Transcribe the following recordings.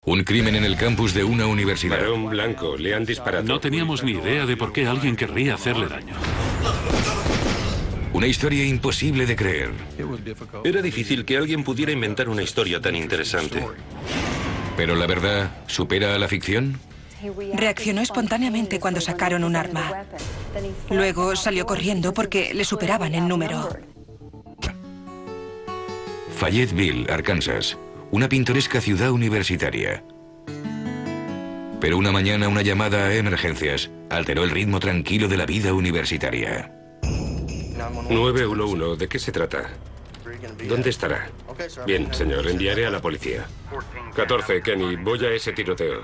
Un crimen en el campus de una universidad. Varón blanco, le han disparado. No teníamos ni idea de por qué alguien querría hacerle daño. Una historia imposible de creer. Era difícil que alguien pudiera inventar una historia tan interesante. Pero la verdad supera a la ficción. Reaccionó espontáneamente cuando sacaron un arma. Luego salió corriendo porque le superaban en número. Fayetteville, Arkansas, una pintoresca ciudad universitaria. Pero una mañana una llamada a emergencias alteró el ritmo tranquilo de la vida universitaria. 911, ¿de qué se trata? ¿Dónde estará? Bien, señor, enviaré a la policía. 14, Kenny, voy a ese tiroteo.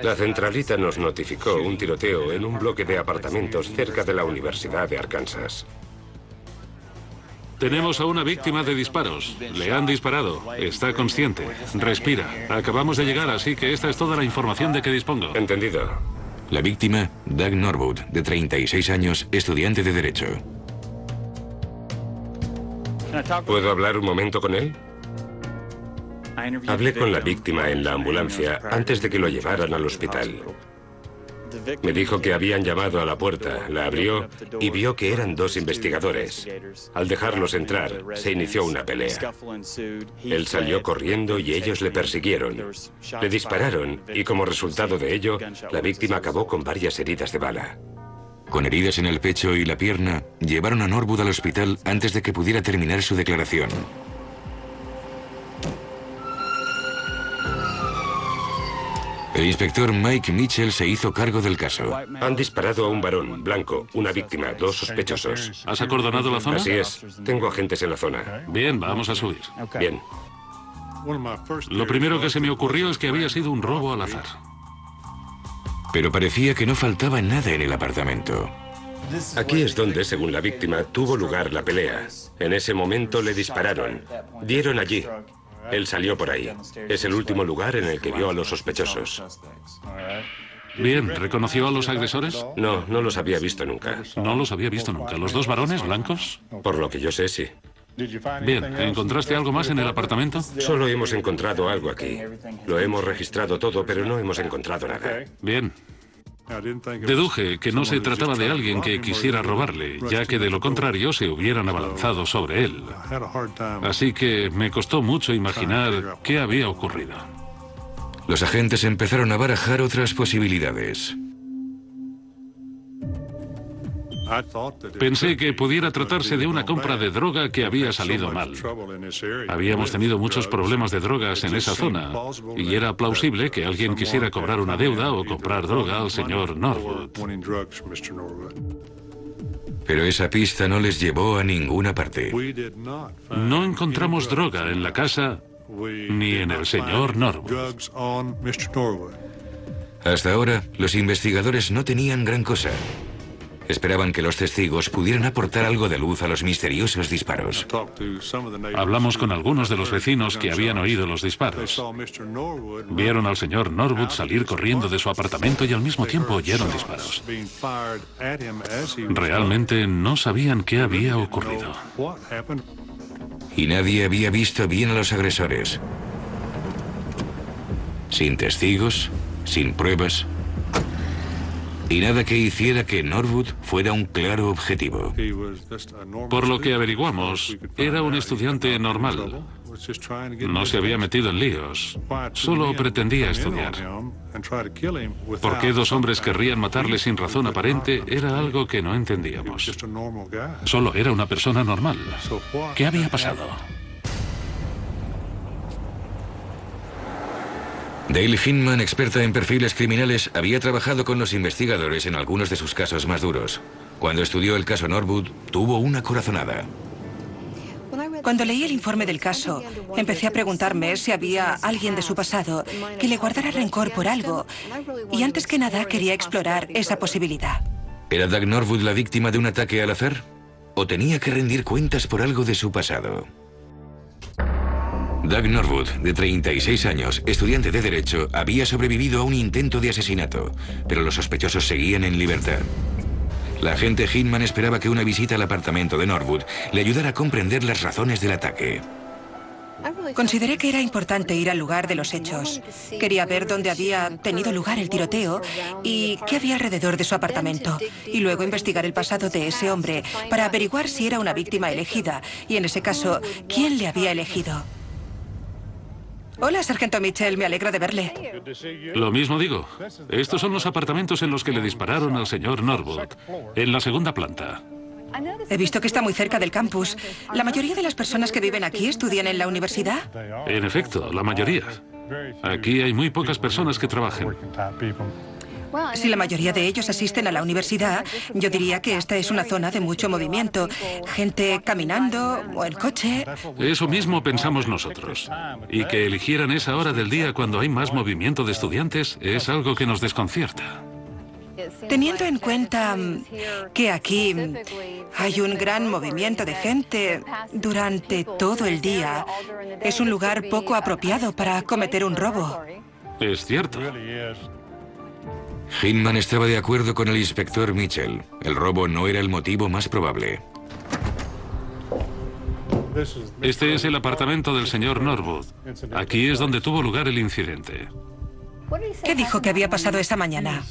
La centralita nos notificó un tiroteo en un bloque de apartamentos cerca de la Universidad de Arkansas. Tenemos a una víctima de disparos. Le han disparado. Está consciente. Respira. Acabamos de llegar, así que esta es toda la información de que dispongo. Entendido. La víctima, Doug Norwood, de 36 años, estudiante de Derecho. ¿Puedo hablar un momento con él? Hablé con la víctima en la ambulancia antes de que lo llevaran al hospital. Me dijo que habían llamado a la puerta, la abrió y vio que eran dos investigadores. Al dejarlos entrar, se inició una pelea. Él salió corriendo y ellos le persiguieron. Le dispararon y como resultado de ello, la víctima acabó con varias heridas de bala. Con heridas en el pecho y la pierna, llevaron a Norwood al hospital antes de que pudiera terminar su declaración. El inspector Mike Mitchell se hizo cargo del caso. Han disparado a un varón blanco, una víctima, dos sospechosos. ¿Has acordonado la zona? Así es. Tengo agentes en la zona. Bien, vamos a subir. Bien. Lo primero que se me ocurrió es que había sido un robo al azar. Pero parecía que no faltaba nada en el apartamento. Aquí es donde, según la víctima, tuvo lugar la pelea. En ese momento le dispararon. Dieron allí. Él salió por ahí. Es el último lugar en el que vio a los sospechosos. Bien, ¿reconoció a los agresores? No, no los había visto nunca. No los había visto nunca. ¿Los dos varones blancos? Por lo que yo sé, sí. Bien, ¿encontraste algo más en el apartamento? Solo hemos encontrado algo aquí. Lo hemos registrado todo, pero no hemos encontrado nada. Bien. Deduje que no se trataba de alguien que quisiera robarle, ya que de lo contrario se hubieran abalanzado sobre él. Así que me costó mucho imaginar qué había ocurrido. Los agentes empezaron a barajar otras posibilidades. Pensé que pudiera tratarse de una compra de droga que había salido mal. Habíamos tenido muchos problemas de drogas en esa zona y era plausible que alguien quisiera cobrar una deuda o comprar droga al señor Norwood. Pero esa pista no les llevó a ninguna parte. No encontramos droga en la casa ni en el señor Norwood. Hasta ahora, los investigadores no tenían gran cosa. Esperaban que los testigos pudieran aportar algo de luz a los misteriosos disparos. Hablamos con algunos de los vecinos que habían oído los disparos. Vieron al señor Norwood salir corriendo de su apartamento y al mismo tiempo oyeron disparos. Realmente no sabían qué había ocurrido. Y nadie había visto bien a los agresores. Sin testigos, sin pruebas, y nada que hiciera que Norwood fuera un claro objetivo. Por lo que averiguamos, era un estudiante normal. No se había metido en líos. Solo pretendía estudiar. ¿Por qué dos hombres querrían matarle sin razón aparente? Era algo que no entendíamos. Solo era una persona normal. ¿Qué había pasado? Dale Hinman, experta en perfiles criminales, había trabajado con los investigadores en algunos de sus casos más duros. Cuando estudió el caso Norwood, tuvo una corazonada. Cuando leí el informe del caso, empecé a preguntarme si había alguien de su pasado que le guardara rencor por algo. Y antes que nada quería explorar esa posibilidad. ¿Era Doug Norwood la víctima de un ataque al azar? ¿O tenía que rendir cuentas por algo de su pasado? Doug Norwood, de 36 años, estudiante de Derecho, había sobrevivido a un intento de asesinato, pero los sospechosos seguían en libertad. La agente Hinman esperaba que una visita al apartamento de Norwood le ayudara a comprender las razones del ataque. Consideré que era importante ir al lugar de los hechos. Quería ver dónde había tenido lugar el tiroteo y qué había alrededor de su apartamento. Y luego investigar el pasado de ese hombre para averiguar si era una víctima elegida y, en ese caso, quién le había elegido. Hola, Sargento Mitchell, me alegro de verle. Lo mismo digo. Estos son los apartamentos en los que le dispararon al señor Norwood, en la segunda planta. He visto que está muy cerca del campus. ¿La mayoría de las personas que viven aquí estudian en la universidad? En efecto, la mayoría. Aquí hay muy pocas personas que trabajen. Si la mayoría de ellos asisten a la universidad, yo diría que esta es una zona de mucho movimiento. Gente caminando o en coche. Eso mismo pensamos nosotros. Y que eligieran esa hora del día cuando hay más movimiento de estudiantes es algo que nos desconcierta. Teniendo en cuenta que aquí hay un gran movimiento de gente durante todo el día, es un lugar poco apropiado para cometer un robo. Es cierto. Hinman estaba de acuerdo con el inspector Mitchell. El robo no era el motivo más probable. Este es el apartamento del señor Norwood. Aquí es donde tuvo lugar el incidente. ¿Qué dijo que había pasado esa mañana?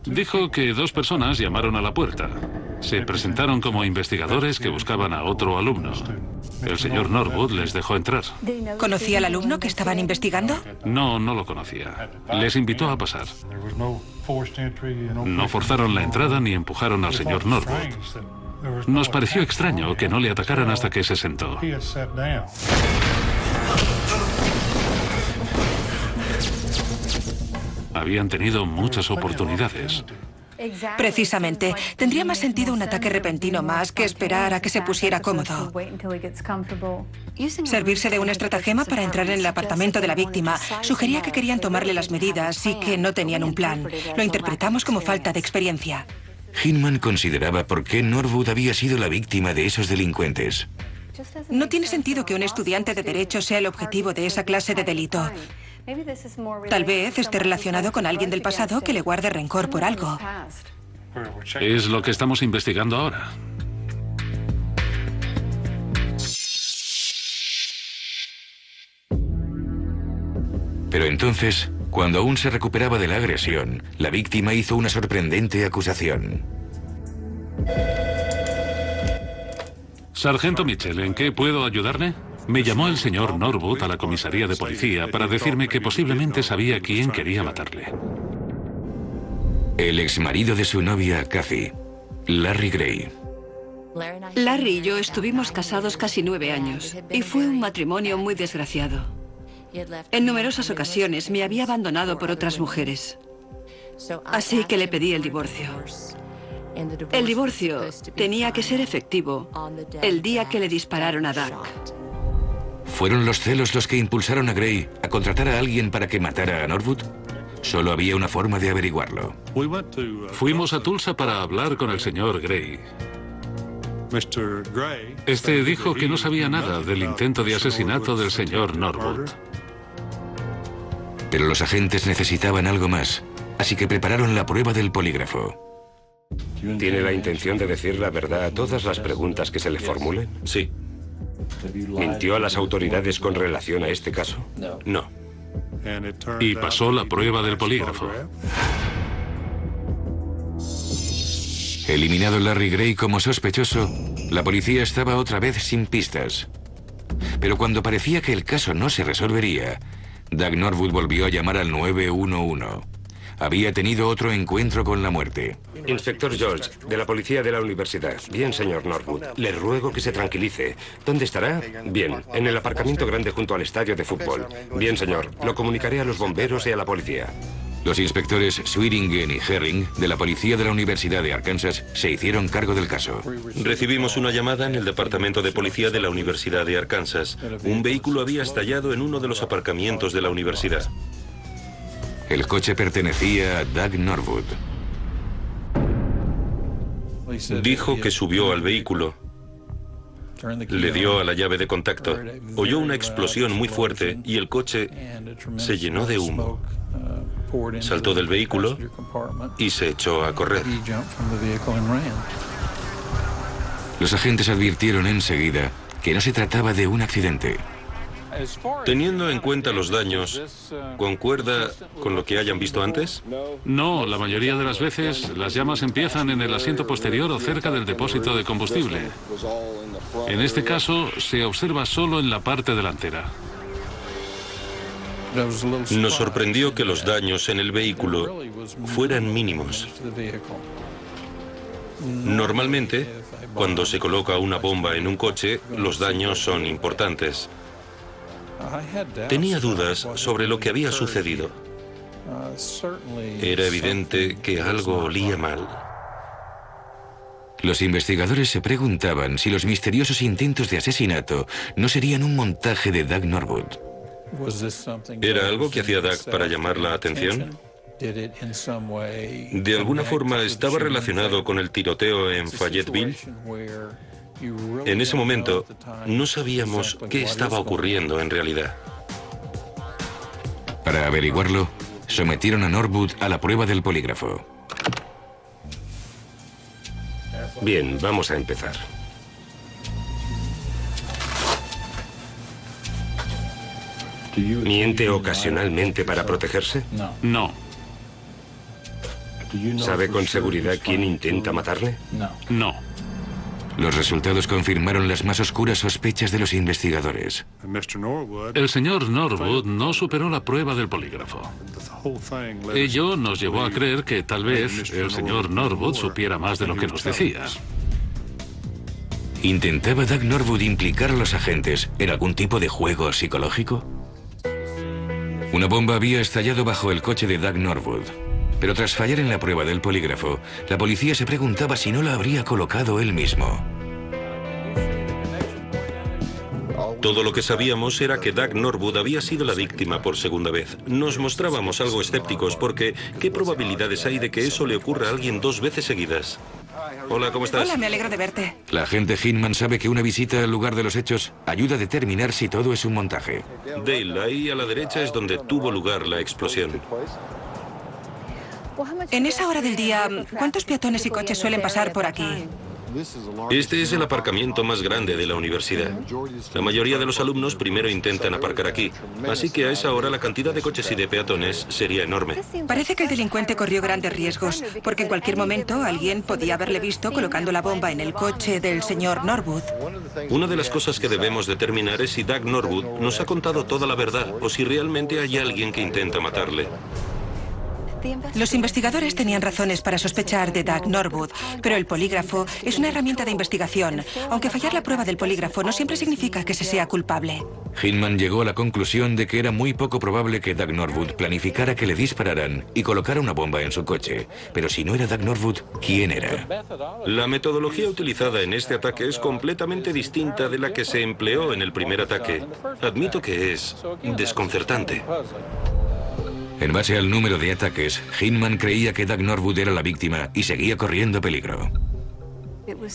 Dijo que dos personas llamaron a la puerta. Se presentaron como investigadores que buscaban a otro alumno. El señor Norwood les dejó entrar. ¿Conocía al alumno que estaban investigando? No, no lo conocía. Les invitó a pasar. No forzaron la entrada ni empujaron al señor Norwood. Nos pareció extraño que no le atacaran hasta que se sentó. Habían tenido muchas oportunidades. Precisamente. Tendría más sentido un ataque repentino más que esperar a que se pusiera cómodo. Servirse de un estratagema para entrar en el apartamento de la víctima sugería que querían tomarle las medidas y que no tenían un plan. Lo interpretamos como falta de experiencia. Hinman consideraba por qué Norwood había sido la víctima de esos delincuentes. No tiene sentido que un estudiante de Derecho sea el objetivo de esa clase de delito. Tal vez esté relacionado con alguien del pasado que le guarde rencor por algo. Es lo que estamos investigando ahora. Pero entonces, cuando aún se recuperaba de la agresión, la víctima hizo una sorprendente acusación. Sargento Mitchell, ¿en qué puedo ayudarle? Me llamó el señor Norwood a la comisaría de policía para decirme que posiblemente sabía quién quería matarle. El exmarido de su novia, Kathy, Larry Gray. Larry y yo estuvimos casados casi 9 años y fue un matrimonio muy desgraciado. En numerosas ocasiones me había abandonado por otras mujeres. Así que le pedí el divorcio. El divorcio tenía que ser efectivo el día que le dispararon a Doug. ¿Fueron los celos los que impulsaron a Gray a contratar a alguien para que matara a Norwood? Solo había una forma de averiguarlo. Fuimos a Tulsa para hablar con el señor Gray. Este dijo que no sabía nada del intento de asesinato del señor Norwood. Pero los agentes necesitaban algo más, así que prepararon la prueba del polígrafo. ¿Tiene la intención de decir la verdad a todas las preguntas que se le formulen? Sí. ¿Mintió a las autoridades con relación a este caso? No. Y pasó la prueba del polígrafo. Eliminado Larry Gray como sospechoso, la policía estaba otra vez sin pistas. Pero cuando parecía que el caso no se resolvería, Doug Norwood volvió a llamar al 911. Había tenido otro encuentro con la muerte. Inspector George, de la policía de la universidad. Bien, señor Norwood. Le ruego que se tranquilice. ¿Dónde estará? Bien, en el aparcamiento grande junto al estadio de fútbol. Bien, señor. Lo comunicaré a los bomberos y a la policía. Los inspectores Swearingen y Herring, de la policía de la Universidad de Arkansas, se hicieron cargo del caso. Recibimos una llamada en el departamento de policía de la Universidad de Arkansas. Un vehículo había estallado en uno de los aparcamientos de la universidad. El coche pertenecía a Doug Norwood. Dijo que subió al vehículo, le dio a la llave de contacto, oyó una explosión muy fuerte y el coche se llenó de humo. Saltó del vehículo y se echó a correr. Los agentes advirtieron enseguida que no se trataba de un accidente. Teniendo en cuenta los daños, ¿concuerda con lo que hayan visto antes? No, la mayoría de las veces las llamas empiezan en el asiento posterior o cerca del depósito de combustible. En este caso, se observa solo en la parte delantera. Nos sorprendió que los daños en el vehículo fueran mínimos. Normalmente, cuando se coloca una bomba en un coche, los daños son importantes. Tenía dudas sobre lo que había sucedido. Era evidente que algo olía mal. Los investigadores se preguntaban si los misteriosos intentos de asesinato no serían un montaje de Doug Norwood. ¿Era algo que hacía Doug para llamar la atención? ¿De alguna forma estaba relacionado con el tiroteo en Fayetteville? En ese momento, no sabíamos qué estaba ocurriendo en realidad. Para averiguarlo, sometieron a Norwood a la prueba del polígrafo. Bien, vamos a empezar. ¿Miente ocasionalmente para protegerse? No, ¿Sabe con seguridad quién intenta matarle? no. Los resultados confirmaron las más oscuras sospechas de los investigadores. El señor Norwood no superó la prueba del polígrafo. Ello nos llevó a creer que tal vez el señor Norwood supiera más de lo que nos decía. ¿Intentaba Doug Norwood implicar a los agentes en algún tipo de juego psicológico? Una bomba había estallado bajo el coche de Doug Norwood. Pero tras fallar en la prueba del polígrafo, la policía se preguntaba si no la habría colocado él mismo. Todo lo que sabíamos era que Doug Norwood había sido la víctima por segunda vez. Nos mostrábamos algo escépticos porque ¿qué probabilidades hay de que eso le ocurra a alguien 2 veces seguidas? Hola, ¿cómo estás? Hola, me alegro de verte. La agente Hinman sabe que una visita al lugar de los hechos ayuda a determinar si todo es un montaje. Dale, ahí a la derecha es donde tuvo lugar la explosión. En esa hora del día, ¿cuántos peatones y coches suelen pasar por aquí? Este es el aparcamiento más grande de la universidad. La mayoría de los alumnos primero intentan aparcar aquí, así que a esa hora la cantidad de coches y de peatones sería enorme. Parece que el delincuente corrió grandes riesgos, porque en cualquier momento alguien podía haberle visto colocando la bomba en el coche del señor Norwood. Una de las cosas que debemos determinar es si Doug Norwood nos ha contado toda la verdad o si realmente hay alguien que intenta matarle. Los investigadores tenían razones para sospechar de Doug Norwood, pero el polígrafo es una herramienta de investigación. Aunque fallar la prueba del polígrafo no siempre significa que se sea culpable. Hinman llegó a la conclusión de que era muy poco probable que Doug Norwood planificara que le dispararan y colocara una bomba en su coche. Pero si no era Doug Norwood, ¿quién era? La metodología utilizada en este ataque es completamente distinta de la que se empleó en el primer ataque. Admito que es desconcertante. En base al número de ataques, Hinman creía que Doug Norwood era la víctima y seguía corriendo peligro.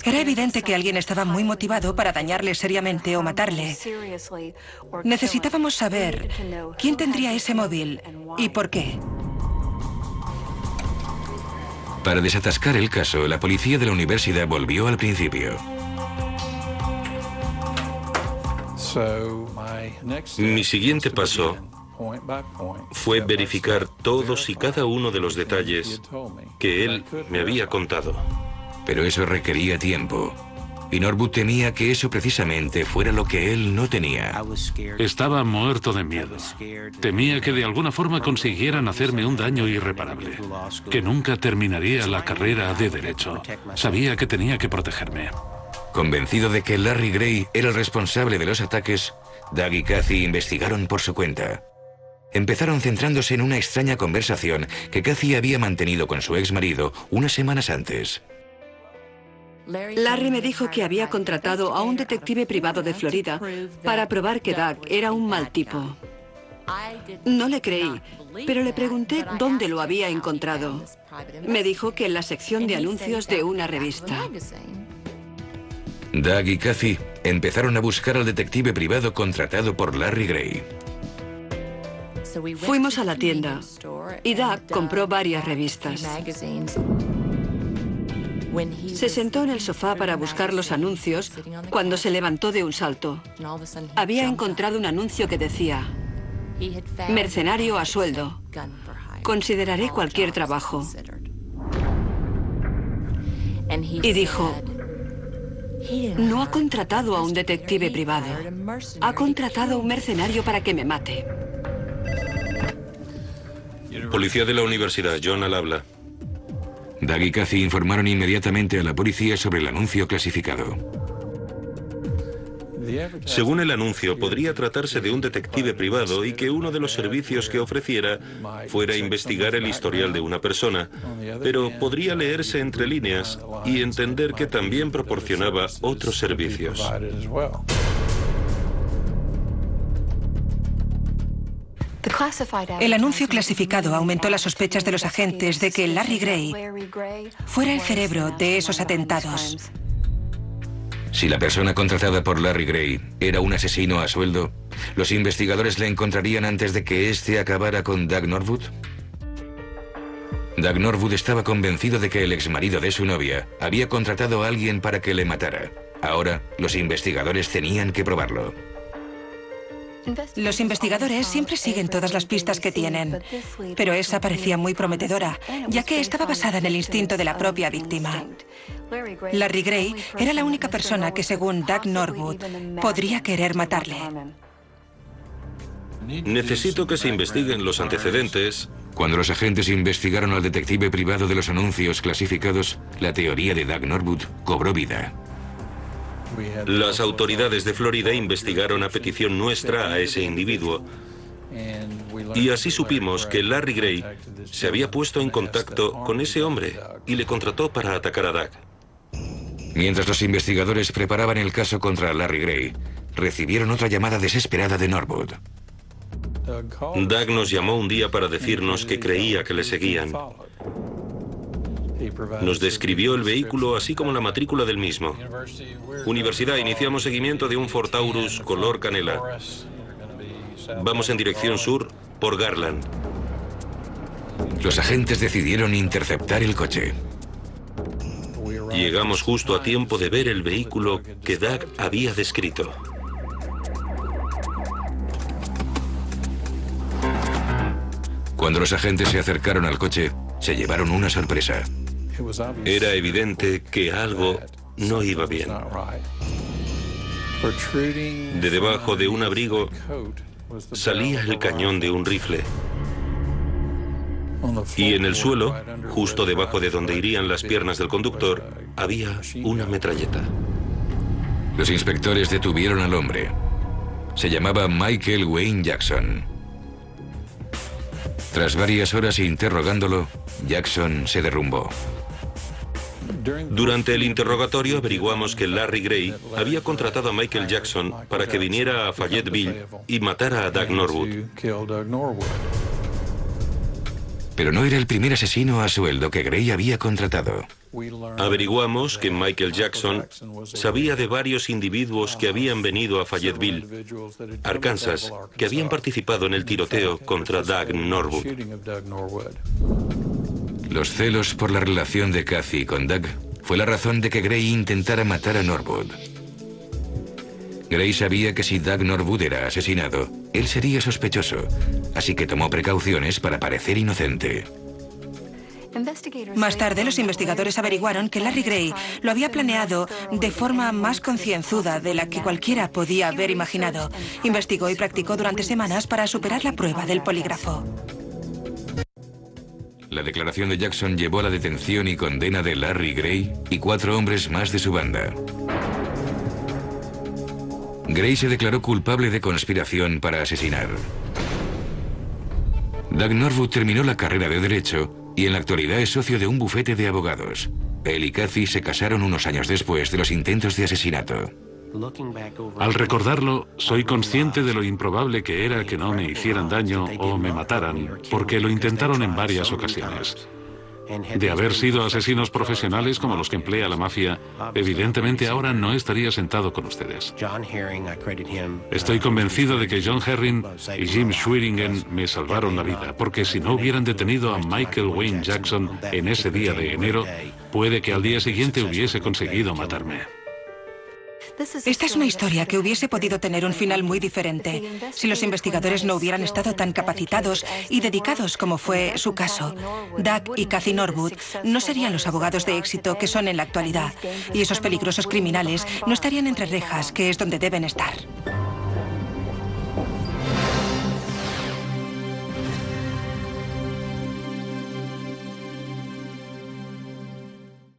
Era evidente que alguien estaba muy motivado para dañarle seriamente o matarle. Necesitábamos saber quién tendría ese móvil y por qué. Para desatascar el caso, la policía de la universidad volvió al principio. Mi siguiente paso fue verificar todos y cada uno de los detalles que él me había contado. Pero eso requería tiempo. Y Norwood temía que eso precisamente fuera lo que él no tenía. Estaba muerto de miedo. Temía que de alguna forma consiguieran hacerme un daño irreparable, que nunca terminaría la carrera de derecho. Sabía que tenía que protegerme. Convencido de que Larry Gray era el responsable de los ataques, Doug y Kathy investigaron por su cuenta. Empezaron centrándose en una extraña conversación que Kathy había mantenido con su exmarido unas semanas antes. Larry me dijo que había contratado a un detective privado de Florida para probar que Doug era un mal tipo. No le creí, pero le pregunté dónde lo había encontrado. Me dijo que en la sección de anuncios de una revista. Doug y Kathy empezaron a buscar al detective privado contratado por Larry Gray. Fuimos a la tienda y Doug compró varias revistas. Se sentó en el sofá para buscar los anuncios cuando se levantó de un salto. Había encontrado un anuncio que decía: mercenario a sueldo. Consideraré cualquier trabajo. Y dijo: no ha contratado a un detective privado. Ha contratado a un mercenario para que me mate. Policía de la universidad, John al habla. Doug y Kathy informaron inmediatamente a la policía sobre el anuncio clasificado. Según el anuncio, podría tratarse de un detective privado y que uno de los servicios que ofreciera fuera investigar el historial de una persona, pero podría leerse entre líneas y entender que también proporcionaba otros servicios. El anuncio clasificado aumentó las sospechas de los agentes de que Larry Gray fuera el cerebro de esos atentados. Si la persona contratada por Larry Gray era un asesino a sueldo, ¿los investigadores le encontrarían antes de que éste acabara con Doug Norwood? Doug Norwood estaba convencido de que el exmarido de su novia había contratado a alguien para que le matara. Ahora, los investigadores tenían que probarlo. Los investigadores siempre siguen todas las pistas que tienen, pero esa parecía muy prometedora, ya que estaba basada en el instinto de la propia víctima. Larry Gray era la única persona que, según Doug Norwood, podría querer matarle. Necesito que se investiguen los antecedentes. Cuando los agentes investigaron al detective privado de los anuncios clasificados, la teoría de Doug Norwood cobró vida. Las autoridades de Florida investigaron a petición nuestra a ese individuo. Y así supimos que Larry Gray se había puesto en contacto con ese hombre y le contrató para atacar a Doug. Mientras los investigadores preparaban el caso contra Larry Gray, recibieron otra llamada desesperada de Norwood. Doug nos llamó un día para decirnos que creía que le seguían. Nos describió el vehículo así como la matrícula del mismo. Universidad, iniciamos seguimiento de un Ford Taurus color canela. Vamos en dirección sur por Garland. Los agentes decidieron interceptar el coche. Llegamos justo a tiempo de ver el vehículo que Doug había descrito. Cuando los agentes se acercaron al coche, se llevaron una sorpresa. Era evidente que algo no iba bien. De debajo de un abrigo salía el cañón de un rifle. Y en el suelo, justo debajo de donde irían las piernas del conductor, había una metralleta. Los inspectores detuvieron al hombre. Se llamaba Michael Wayne Jackson. Tras varias horas interrogándolo, Jackson se derrumbó. Durante el interrogatorio averiguamos que Larry Gray había contratado a Michael Jackson para que viniera a Fayetteville y matara a Doug Norwood. Pero no era el primer asesino a sueldo que Gray había contratado. Averiguamos que Michael Jackson sabía de varios individuos que habían venido a Fayetteville, Arkansas, que habían participado en el tiroteo contra Doug Norwood. Los celos por la relación de Kathy con Doug fue la razón de que Gray intentara matar a Norwood. Gray sabía que si Doug Norwood era asesinado, él sería sospechoso, así que tomó precauciones para parecer inocente. Más tarde, los investigadores averiguaron que Larry Gray lo había planeado de forma más concienzuda de la que cualquiera podía haber imaginado. Investigó y practicó durante semanas para superar la prueba del polígrafo. La declaración de Jackson llevó a la detención y condena de Larry Gray y 4 hombres más de su banda. Gray se declaró culpable de conspiración para asesinar. Doug Norwood terminó la carrera de Derecho y en la actualidad es socio de un bufete de abogados. Él y Kathy se casaron unos años después de los intentos de asesinato. Al recordarlo, soy consciente de lo improbable que era que no me hicieran daño o me mataran, porque lo intentaron en varias ocasiones. De haber sido asesinos profesionales como los que emplea la mafia, evidentemente ahora no estaría sentado con ustedes. Estoy convencido de que John Herring y Jim Schwieringen me salvaron la vida, porque si no hubieran detenido a Michael Wayne Jackson en ese día de enero, Puede que al día siguiente hubiese conseguido matarme. Esta es una historia que hubiese podido tener un final muy diferente si los investigadores no hubieran estado tan capacitados y dedicados como fue su caso. Doug y Cathy Norwood no serían los abogados de éxito que son en la actualidad, y esos peligrosos criminales no estarían entre rejas, que es donde deben estar.